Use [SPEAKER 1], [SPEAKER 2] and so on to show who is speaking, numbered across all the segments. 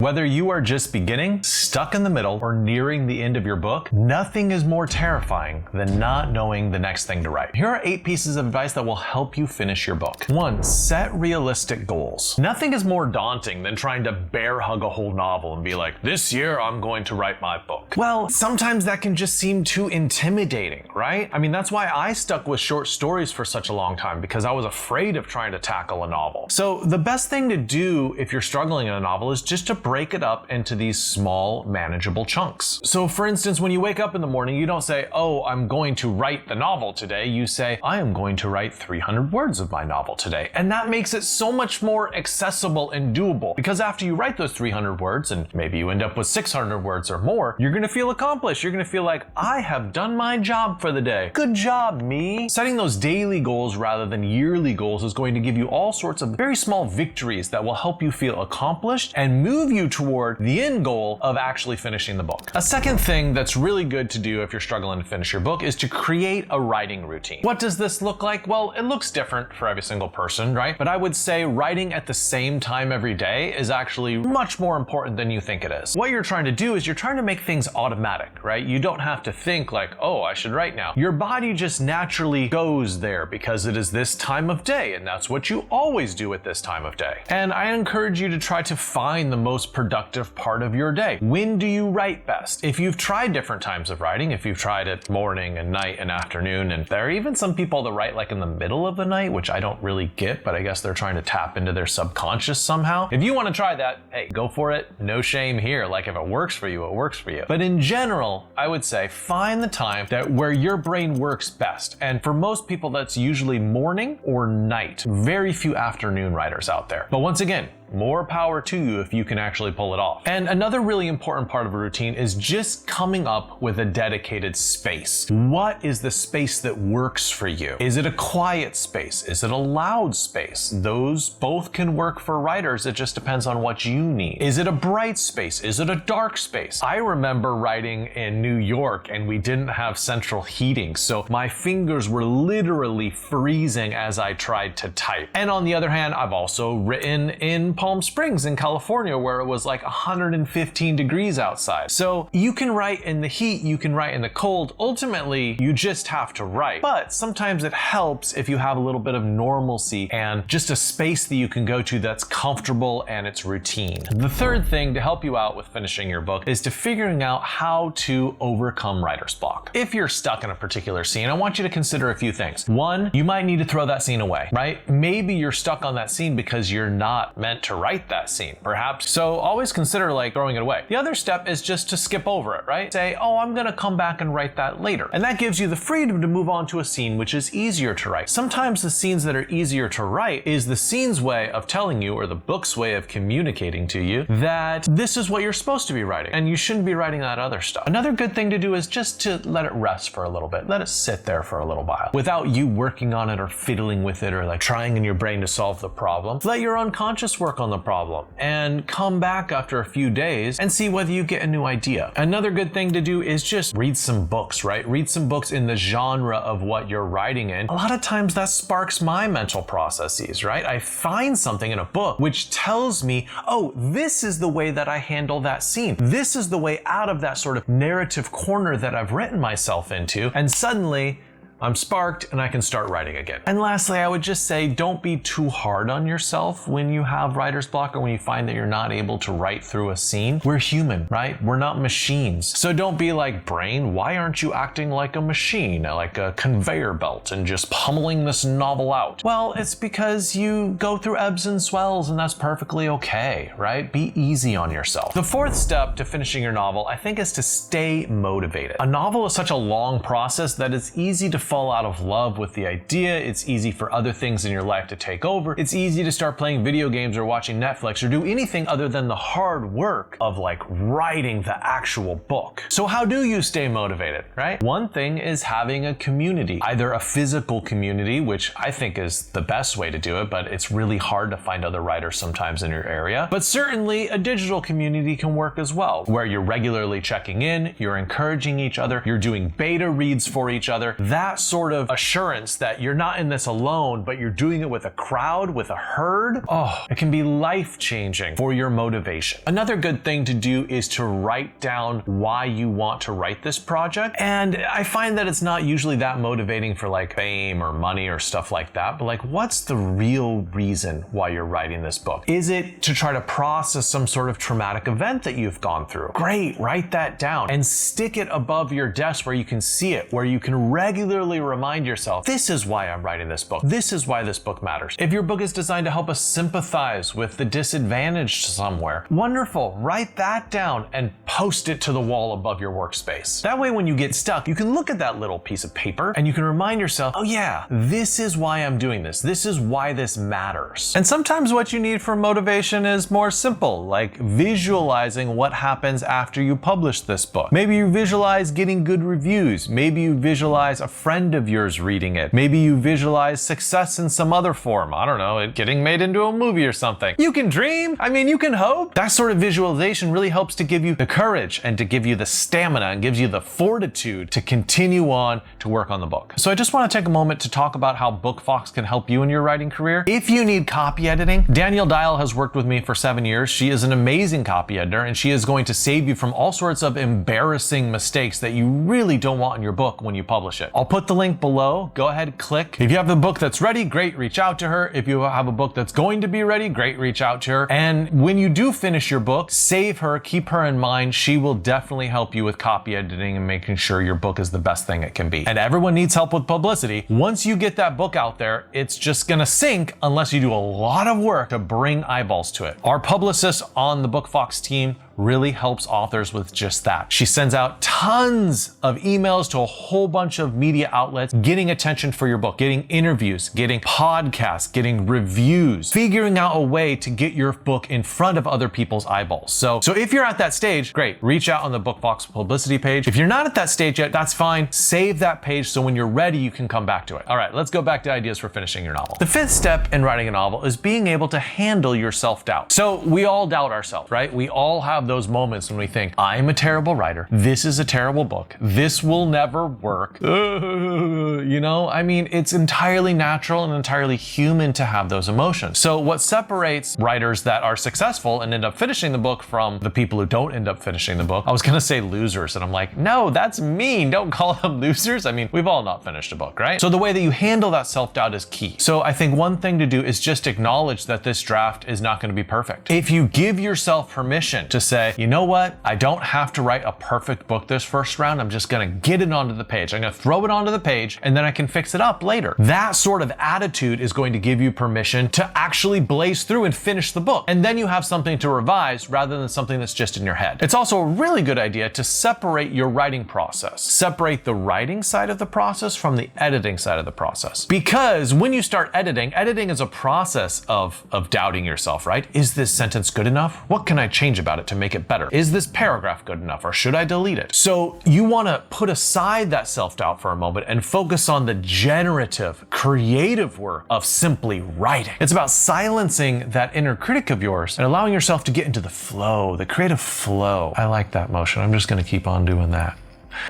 [SPEAKER 1] Whether you are just beginning, stuck in the middle, or nearing the end of your book, nothing is more terrifying than not knowing the next thing to write. Here are 8 pieces of advice that will help you finish your book. 1. Set realistic goals. Nothing is more daunting than trying to bear hug a whole novel and be like, this year I'm going to write my book. Well, sometimes that can just seem too intimidating, right? I mean, that's why I stuck with short stories for such a long time, because I was afraid of trying to tackle a novel. So the best thing to do if you're struggling in a novel is just to break it up into these small, manageable chunks. So for instance, when you wake up in the morning, you don't say, oh, I'm going to write the novel today. You say, I am going to write 300 words of my novel today. And that makes it so much more accessible and doable, because after you write those 300 words, and maybe you end up with 600 words or more, you're gonna feel accomplished. You're gonna feel like, I have done my job for the day. Good job, me. Setting those daily goals rather than yearly goals is going to give you all sorts of very small victories that will help you feel accomplished and move you toward the end goal of actually finishing the book. A second thing that's really good to do if you're struggling to finish your book is to create a writing routine. What does this look like? Well, it looks different for every single person, right? But I would say writing at the same time every day is actually much more important than you think it is. What you're trying to do is you're trying to make things automatic, right? You don't have to think like, oh, I should write now. Your body just naturally goes there because it is this time of day, and that's what you always do at this time of day. And I encourage you to try to find the most productive part of your day. When do you write best? If you've tried different times of writing, if you've tried it morning and night and afternoon, and there are even some people that write like in the middle of the night, which I don't really get, but I guess they're trying to tap into their subconscious somehow. If you want to try that, hey, go for it. No shame here. Like if it works for you, it works for you. But in general, I would say find the time that where your brain works best. And for most people, that's usually morning or night. Very few afternoon writers out there. But once again, more power to you if you can actually pull it off. And another really important part of a routine is just coming up with a dedicated space. What is the space that works for you? Is it a quiet space? Is it a loud space? Those both can work for writers. It just depends on what you need. Is it a bright space? Is it a dark space? I remember writing in New York and we didn't have central heating, so my fingers were literally freezing as I tried to type. And on the other hand, I've also written in Palm Springs in California where it was like 115 degrees outside. So you can write in the heat, you can write in the cold. Ultimately, you just have to write. But sometimes it helps if you have a little bit of normalcy and just a space that you can go to that's comfortable and it's routine. The third thing to help you out with finishing your book is to figuring out how to overcome writer's block. If you're stuck in a particular scene, I want you to consider a few things. 1, you might need to throw that scene away, right? Maybe you're stuck on that scene because you're not meant to write that scene, perhaps. So always consider like throwing it away. The other step is just to skip over it, right? Say, oh, I'm gonna come back and write that later. And that gives you the freedom to move on to a scene which is easier to write. Sometimes the scenes that are easier to write is the scene's way of telling you, or the book's way of communicating to you, that this is what you're supposed to be writing and you shouldn't be writing that other stuff. Another good thing to do is just to let it rest for a little bit. Let it sit there for a little while without you working on it or fiddling with it or like trying in your brain to solve the problem. Let your unconscious work on the problem and come back after a few days and see whether you get a new idea. Another good thing to do is just read some books, right? Read some books in the genre of what you're writing in. A lot of times that sparks my mental processes, right? I find something in a book which tells me, oh, this is the way that I handle that scene. This is the way out of that sort of narrative corner that I've written myself into. And suddenly, I'm sparked and I can start writing again. And lastly, I would just say don't be too hard on yourself when you have writer's block or when you find that you're not able to write through a scene. We're human, right? We're not machines. So don't be like, brain, why aren't you acting like a machine, like a conveyor belt and just pummeling this novel out? Well, it's because you go through ebbs and swells and that's perfectly okay, right? Be easy on yourself. The fourth step to finishing your novel, I think, is to stay motivated. A novel is such a long process that it's easy to fall out of love with the idea. It's easy for other things in your life to take over. It's easy to start playing video games or watching Netflix or do anything other than the hard work of like writing the actual book. So how do you stay motivated, right? One thing is having a community, either a physical community, which I think is the best way to do it, but it's really hard to find other writers sometimes in your area. But certainly a digital community can work as well, where you're regularly checking in, you're encouraging each other, you're doing beta reads for each other. That that sort of assurance that you're not in this alone, but you're doing it with a crowd, with a herd, it can be life-changing for your motivation. Another good thing to do is to write down why you want to write this project. And I find that it's not usually that motivating for like fame or money or stuff like that, but like, what's the real reason why you're writing this book? Is it to try to process some sort of traumatic event that you've gone through? Great, write that down and stick it above your desk where you can see it, where you can regularly remind yourself, this is why I'm writing this book. This is why this book matters. If your book is designed to help us sympathize with the disadvantaged somewhere, wonderful, write that down and post it to the wall above your workspace. That way when you get stuck, you can look at that little piece of paper and you can remind yourself, oh yeah, this is why I'm doing this. This is why this matters. And sometimes what you need for motivation is more simple, like visualizing what happens after you publish this book. Maybe you visualize getting good reviews. Maybe you visualize a friend of yours reading it. Maybe you visualize success in some other form. I don't know, it getting made into a movie or something. You can dream. I mean, you can hope. That sort of visualization really helps to give you the courage and to give you the stamina and gives you the fortitude to continue on to work on the book. So I just want to take a moment to talk about how Bookfox can help you in your writing career. If you need copy editing, Danielle Dial has worked with me for 7 years. She is an amazing copy editor and she is going to save you from all sorts of embarrassing mistakes that you really don't want in your book when you publish it. I'll put the link below. Go ahead, click. If you have a book that's ready, great, reach out to her. If you have a book that's going to be ready, great, reach out to her. And when you do finish your book, save her, keep her in mind. She will definitely help you with copy editing and making sure your book is the best thing it can be. And everyone needs help with publicity. Once you get that book out there, it's just gonna sink unless you do a lot of work to bring eyeballs to it. Our publicist on the Bookfox team really helps authors with just that. She sends out tons of emails to a whole bunch of media outlets, getting attention for your book, getting interviews, getting podcasts, getting reviews, figuring out a way to get your book in front of other people's eyeballs. So if you're at that stage, great, reach out on the Bookfox publicity page. If you're not at that stage yet, that's fine. Save that page so when you're ready, you can come back to it. All right, let's go back to ideas for finishing your novel. The fifth step in writing a novel is being able to handle your self-doubt. So we all doubt ourselves, right? We all have those moments when we think, I'm a terrible writer. This is a terrible book. This will never work. You know, I mean, it's entirely natural and entirely human to have those emotions. So what separates writers that are successful and end up finishing the book from the people who don't end up finishing the book, I was gonna say losers, and I'm like, no, that's mean. Don't call them losers. I mean, we've all not finished a book, right? So the way that you handle that self-doubt is key. So I think one thing to do is just acknowledge that this draft is not gonna be perfect. If you give yourself permission to say, you know what? I don't have to write a perfect book this first round. I'm just gonna get it onto the page. I'm gonna throw it onto the page and then I can fix it up later. That sort of attitude is going to give you permission to actually blaze through and finish the book. And then you have something to revise rather than something that's just in your head. It's also a really good idea to separate your writing process. Separate the writing side of the process from the editing side of the process. Because when you start editing is a process of doubting yourself, right? Is this sentence good enough? What can I change about it to make it better? Is this paragraph good enough or should I delete it? So you want to put aside that self-doubt for a moment and focus on the generative, creative work of simply writing. It's about silencing that inner critic of yours and allowing yourself to get into the flow, the creative flow. I like that motion. I'm just going to keep on doing that.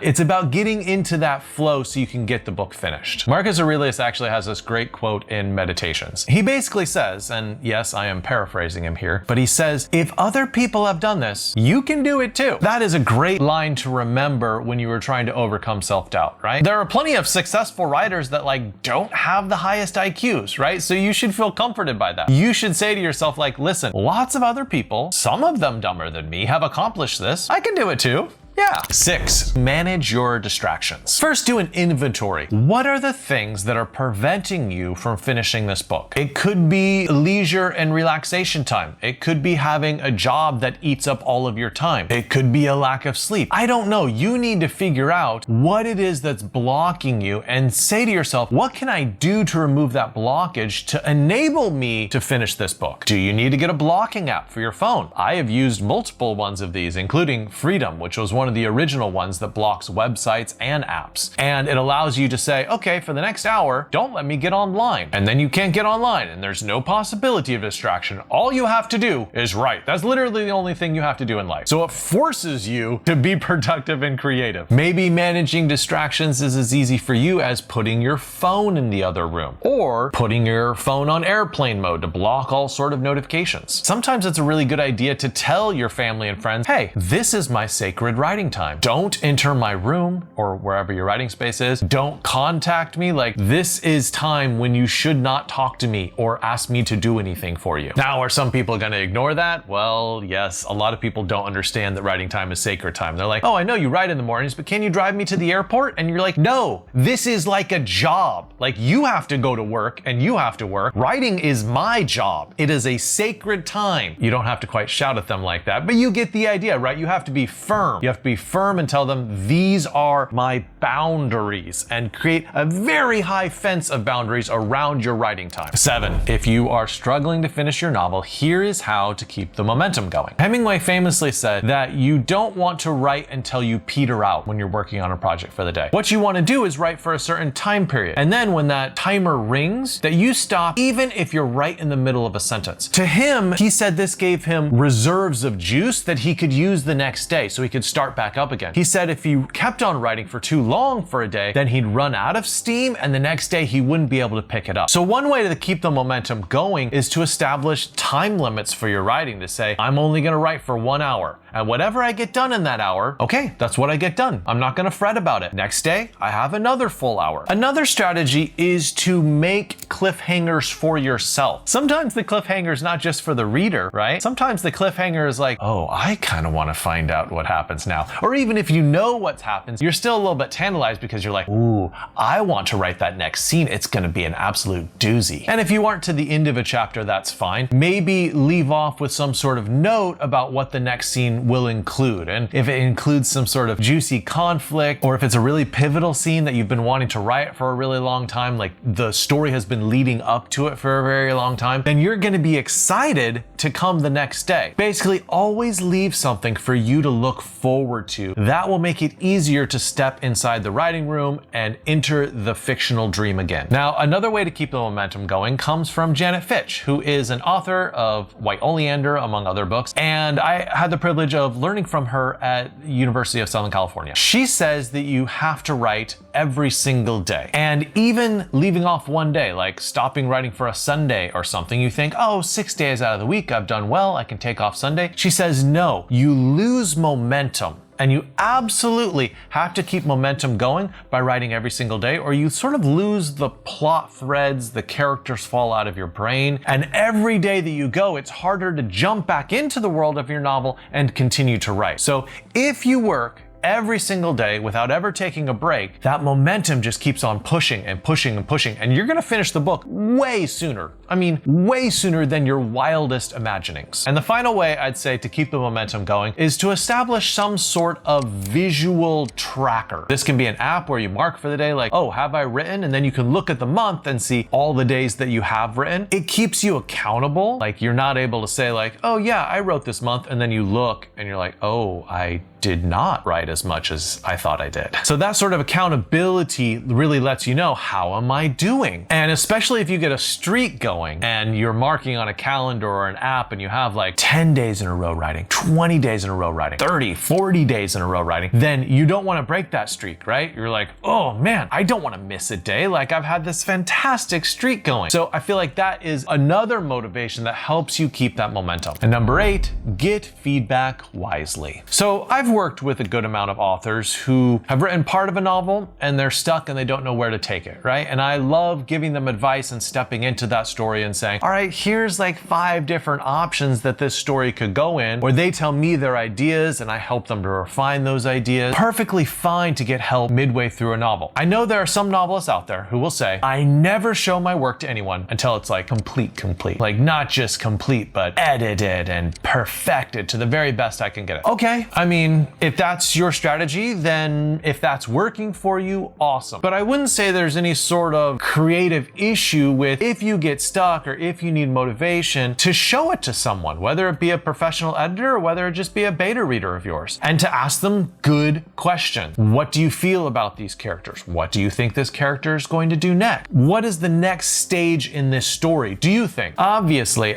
[SPEAKER 1] It's about getting into that flow so you can get the book finished. Marcus Aurelius actually has this great quote in Meditations. He basically says, and yes, I am paraphrasing him here, but he says, if other people have done this, you can do it too. That is a great line to remember when you are trying to overcome self-doubt, right? There are plenty of successful writers that don't have the highest IQs, right? So you should feel comforted by that. You should say to yourself listen, lots of other people, some of them dumber than me, have accomplished this. I can do it too. Yeah. 6, manage your distractions. First, do an inventory. What are the things that are preventing you from finishing this book? It could be leisure and relaxation time. It could be having a job that eats up all of your time. It could be a lack of sleep. I don't know. You need to figure out what it is that's blocking you and say to yourself, what can I do to remove that blockage to enable me to finish this book? Do you need to get a blocking app for your phone? I have used multiple ones of these, including Freedom, which was one one of the original ones that blocks websites and apps. And it allows you to say, okay, for the next hour, don't let me get online. And then you can't get online and there's no possibility of distraction. All you have to do is write. That's literally the only thing you have to do in life. So it forces you to be productive and creative. Maybe managing distractions is as easy for you as putting your phone in the other room, or putting your phone on airplane mode to block all sort of notifications. Sometimes it's a really good idea to tell your family and friends, hey, this is my sacred writing time. Don't enter my room or wherever your writing space is. Don't contact me. Like, this is time when you should not talk to me or ask me to do anything for you. Now, are some people going to ignore that? Well, yes, a lot of people don't understand that writing time is sacred time. They're like, oh, I know you write in the mornings, but can you drive me to the airport? And you're like, no, this is like a job. Like, you have to go to work and you have to work. Writing is my job. It is a sacred time. You don't have to quite shout at them like that, but you get the idea, right? You have to be firm. You have to be firm and tell them, these are my boundaries, and create a very high fence of boundaries around your writing time. 7, if you are struggling to finish your novel, here is how to keep the momentum going. Hemingway famously said that you don't want to write until you peter out when you're working on a project for the day. What you want to do is write for a certain time period. And then when that timer rings, that you stop even if you're right in the middle of a sentence. To him, he said this gave him reserves of juice that he could use the next day so he could start back up again. He said if he kept on writing for too long for a day, then he'd run out of steam and the next day he wouldn't be able to pick it up. So one way to keep the momentum going is to establish time limits for your writing, to say, I'm only going to write for 1 hour. And whatever I get done in that hour, okay, that's what I get done. I'm not going to fret about it. Next day, I have another full hour. Another strategy is to make cliffhangers for yourself. Sometimes the cliffhanger is not just for the reader, right? Sometimes the cliffhanger is like, oh, I kind of want to find out what happens now. Or even if you know what happens, you're still a little bit tantalized because you're like, ooh, I want to write that next scene. It's going to be an absolute doozy. And if you aren't to the end of a chapter, that's fine. Maybe leave off with some sort of note about what the next scene will include. And if it includes some sort of juicy conflict, or if it's a really pivotal scene that you've been wanting to write for a really long time, like the story has been leading up to it for a very long time, then you're going to be excited to come the next day. Basically, always leave something for you to look forward to. That will make it easier to step inside the writing room and enter the fictional dream again. Now, another way to keep the momentum going comes from Janet Fitch, who is an author of White Oleander, among other books, and I had the privilege of learning from her at University of Southern California. She says that you have to write every single day. And even leaving off one day, like stopping writing for a Sunday or something, you think, oh, 6 days out of the week, I've done well, I can take off Sunday. She says, no, you lose momentum. And you absolutely have to keep momentum going by writing every single day, or you sort of lose the plot threads, the characters fall out of your brain, and every day that you go, it's harder to jump back into the world of your novel and continue to write. So if you work every single day without ever taking a break, that momentum just keeps on pushing and pushing and pushing, and you're gonna finish the book way sooner. I mean, way sooner than your wildest imaginings. And the final way I'd say to keep the momentum going is to establish some sort of visual tracker. This can be an app where you mark for the day, like, oh, have I written? And then you can look at the month and see all the days that you have written. It keeps you accountable. Like, you're not able to say like, oh yeah, I wrote this month, and then you look and you're like, oh, I did not write as much as I thought I did. So that sort of accountability really lets you know, how am I doing? And especially if you get a streak going and you're marking on a calendar or an app and you have like 10 days in a row writing, 20 days in a row writing, 30, 40 days in a row writing, then you don't want to break that streak, right? You're like, oh man, I don't want to miss a day. Like, I've had this fantastic streak going. So I feel like that is another motivation that helps you keep that momentum. And number 8, get feedback wisely. So I've worked with a good amount of authors who have written part of a novel and they're stuck and they don't know where to take it, right? And I love giving them advice and stepping into that story and saying, all right, here's like 5 different options that this story could go in, or they tell me their ideas and I help them to refine those ideas. Perfectly fine to get help midway through a novel. I know there are some novelists out there who will say, I never show my work to anyone until it's like complete. Like, not just complete, but edited and perfected to the very best I can get it. Okay, I mean, if that's your your strategy, then if that's working for you, awesome. But I wouldn't say there's any sort of creative issue with, if you get stuck or if you need motivation, to show it to someone, whether it be a professional editor or whether it just be a beta reader of yours, and to ask them good questions. What do you feel about these characters? What do you think this character is going to do next? What is the next stage in this story, do you think? Obviously,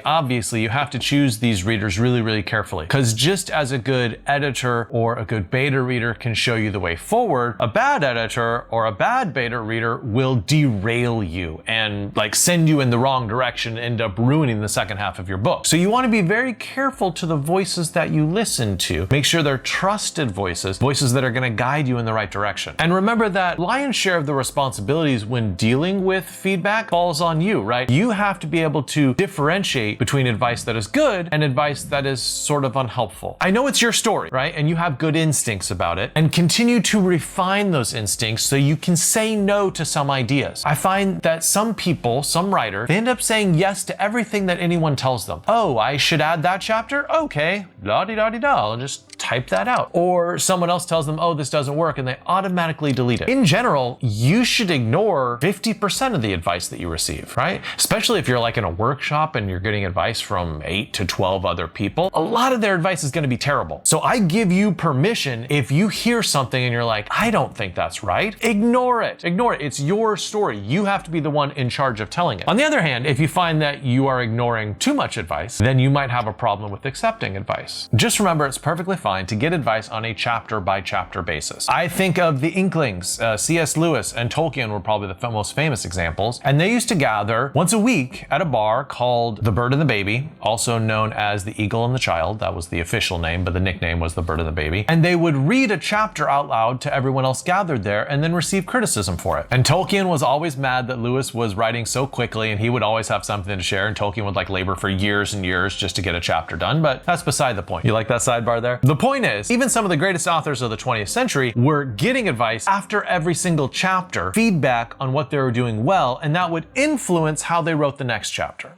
[SPEAKER 1] you have to choose these readers really, really carefully, because just as a good editor or a good beta reader can show you the way forward, a bad editor or a bad beta reader will derail you and like send you in the wrong direction and end up ruining the second half of your book. So you want to be very careful to the voices that you listen to. Make sure they're trusted voices that are going to guide you in the right direction. And remember that lion's share of the responsibilities when dealing with feedback falls on you, right? You have to be able to differentiate between advice that is good and advice that is sort of unhelpful. I know it's your story, right? And you have good instincts about it, and continue to refine those instincts so you can say no to some ideas. I find that some people, some writers, they end up saying yes to everything that anyone tells them. Oh, I should add that chapter? Okay, la-di-da-di-da, I'll just type that out. Or someone else tells them, oh, this doesn't work, and they automatically delete it. In general, you should ignore 50% of the advice that you receive, right? Especially if you're like in a workshop and you're getting advice from 8 to 12 other people. A lot of their advice is going to be terrible. So I give you permission, if you hear something and you're like, I don't think that's right, ignore it. Ignore it. It's your story. You have to be the one in charge of telling it. On the other hand, if you find that you are ignoring too much advice, then you might have a problem with accepting advice. Just remember, it's perfectly fine to get advice on a chapter by chapter basis. I think of the Inklings, C.S. Lewis and Tolkien were probably the most famous examples, and they used to gather once a week at a bar called The Bird and the Baby, also known as The Eagle and the Child. That was the official name, but the nickname was The Bird and the Baby. And they would read a chapter out loud to everyone else gathered there and then receive criticism for it. And Tolkien was always mad that Lewis was writing so quickly, and he would always have something to share, and Tolkien would like labor for years and years just to get a chapter done, but that's beside the point. You like that sidebar there? The point is, even some of the greatest authors of the 20th century were getting advice after every single chapter, feedback on what they were doing well, and that would influence how they wrote the next chapter.